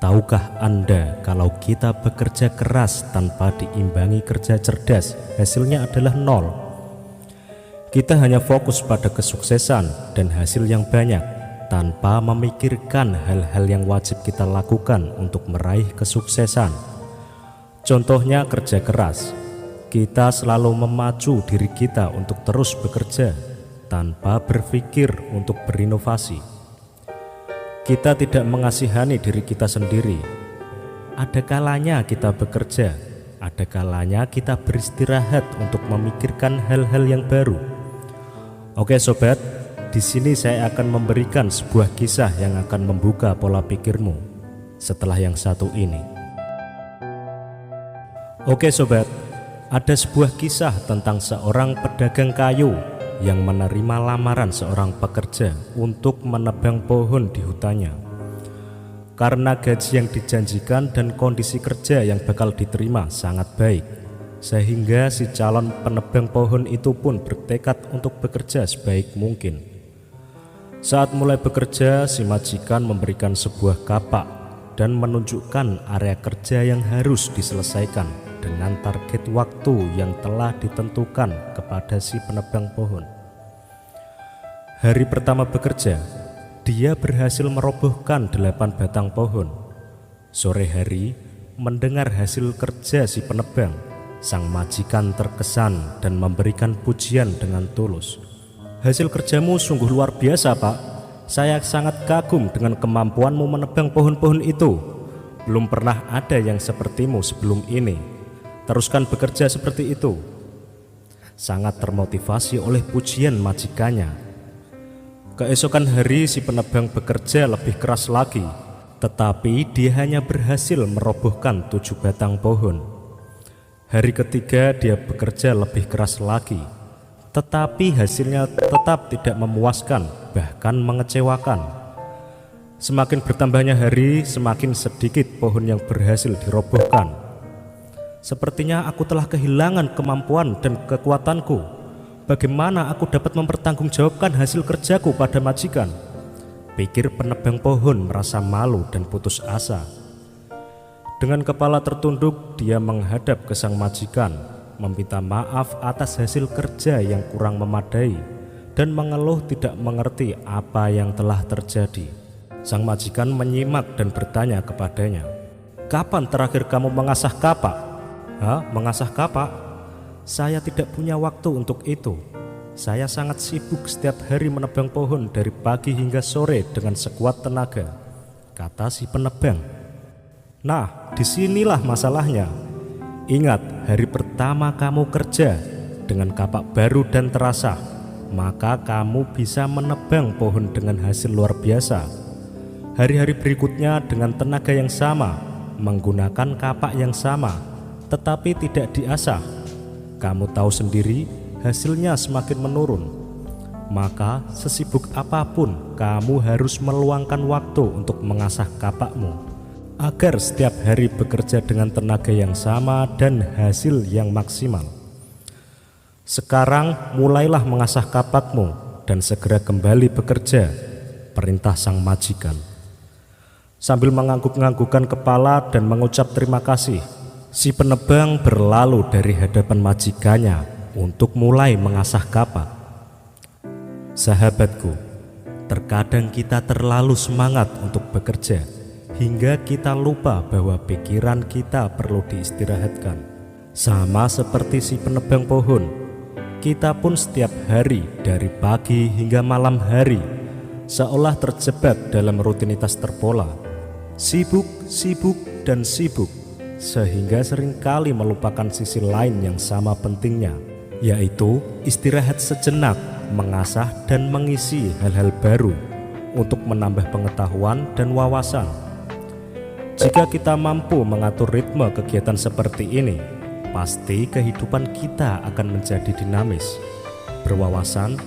Tahukah Anda kalau kita bekerja keras tanpa diimbangi kerja cerdas, hasilnya adalah nol? Kita hanya fokus pada kesuksesan dan hasil yang banyak, tanpa memikirkan hal-hal yang wajib kita lakukan untuk meraih kesuksesan. Contohnya kerja keras. Kita selalu memacu diri kita untuk terus bekerja, tanpa berpikir untuk berinovasi. Kita tidak mengasihani diri kita sendiri. Ada kalanya kita bekerja, ada kalanya kita beristirahat untuk memikirkan hal-hal yang baru. Oke sobat, di sini saya akan memberikan sebuah kisah yang akan membuka pola pikirmu setelah yang satu ini. Oke sobat, ada sebuah kisah tentang seorang pedagang kayu yang menerima lamaran seorang pekerja untuk menebang pohon di hutannya. Karena gaji yang dijanjikan dan kondisi kerja yang bakal diterima sangat baik, sehingga si calon penebang pohon itu pun bertekad untuk bekerja sebaik mungkin. Saat mulai bekerja, si majikan memberikan sebuah kapak dan menunjukkan area kerja yang harus diselesaikan dengan target waktu yang telah ditentukan kepada si penebang pohon. Hari pertama bekerja, dia berhasil merobohkan 8 batang pohon. Sore hari, mendengar hasil kerja si penebang, sang majikan terkesan dan memberikan pujian dengan tulus. "Hasil kerjamu sungguh luar biasa, Pak. Saya sangat kagum dengan kemampuanmu menebang pohon-pohon itu. Belum pernah ada yang sepertimu sebelum ini. Teruskan bekerja seperti itu." Sangat termotivasi oleh pujian majikannya. Keesokan hari si penebang bekerja lebih keras lagi, tetapi dia hanya berhasil merobohkan 7 batang pohon. Hari ketiga dia bekerja lebih keras lagi, tetapi hasilnya tetap tidak memuaskan, bahkan mengecewakan. Semakin bertambahnya hari, semakin sedikit pohon yang berhasil dirobohkan. "Sepertinya aku telah kehilangan kemampuan dan kekuatanku. Bagaimana aku dapat mempertanggungjawabkan hasil kerjaku pada majikan?" pikir penebang pohon merasa malu dan putus asa. Dengan kepala tertunduk, dia menghadap ke sang majikan, meminta maaf atas hasil kerja yang kurang memadai, dan mengeluh tidak mengerti apa yang telah terjadi. Sang majikan menyimak dan bertanya kepadanya, "Kapan terakhir kamu mengasah kapak?" "Hah, mengasah kapak? Saya tidak punya waktu untuk itu. Saya sangat sibuk setiap hari menebang pohon dari pagi hingga sore dengan sekuat tenaga," kata si penebang. "Nah, disinilah masalahnya. Ingat, hari pertama kamu kerja dengan kapak baru dan terasah, maka kamu bisa menebang pohon dengan hasil luar biasa. Hari-hari berikutnya dengan tenaga yang sama, menggunakan kapak yang sama, tetapi tidak diasah, kamu tahu sendiri hasilnya semakin menurun. Maka sesibuk apapun kamu harus meluangkan waktu untuk mengasah kapakmu, agar setiap hari bekerja dengan tenaga yang sama dan hasil yang maksimal. Sekarang mulailah mengasah kapakmu dan segera kembali bekerja," perintah sang majikan. Sambil mengangguk-anggukkan kepala dan mengucap terima kasih, si penebang berlalu dari hadapan majikannya untuk mulai mengasah kapak. Sahabatku, terkadang kita terlalu semangat untuk bekerja hingga kita lupa bahwa pikiran kita perlu diistirahatkan. Sama seperti si penebang pohon, kita pun setiap hari dari pagi hingga malam hari seolah terjebak dalam rutinitas terpola. Sibuk, sibuk, dan sibuk, sehingga seringkali melupakan sisi lain yang sama pentingnya, yaitu istirahat sejenak, mengasah dan mengisi hal-hal baru untuk menambah pengetahuan dan wawasan. Jika kita mampu mengatur ritme kegiatan seperti ini, pasti kehidupan kita akan menjadi dinamis, berwawasan,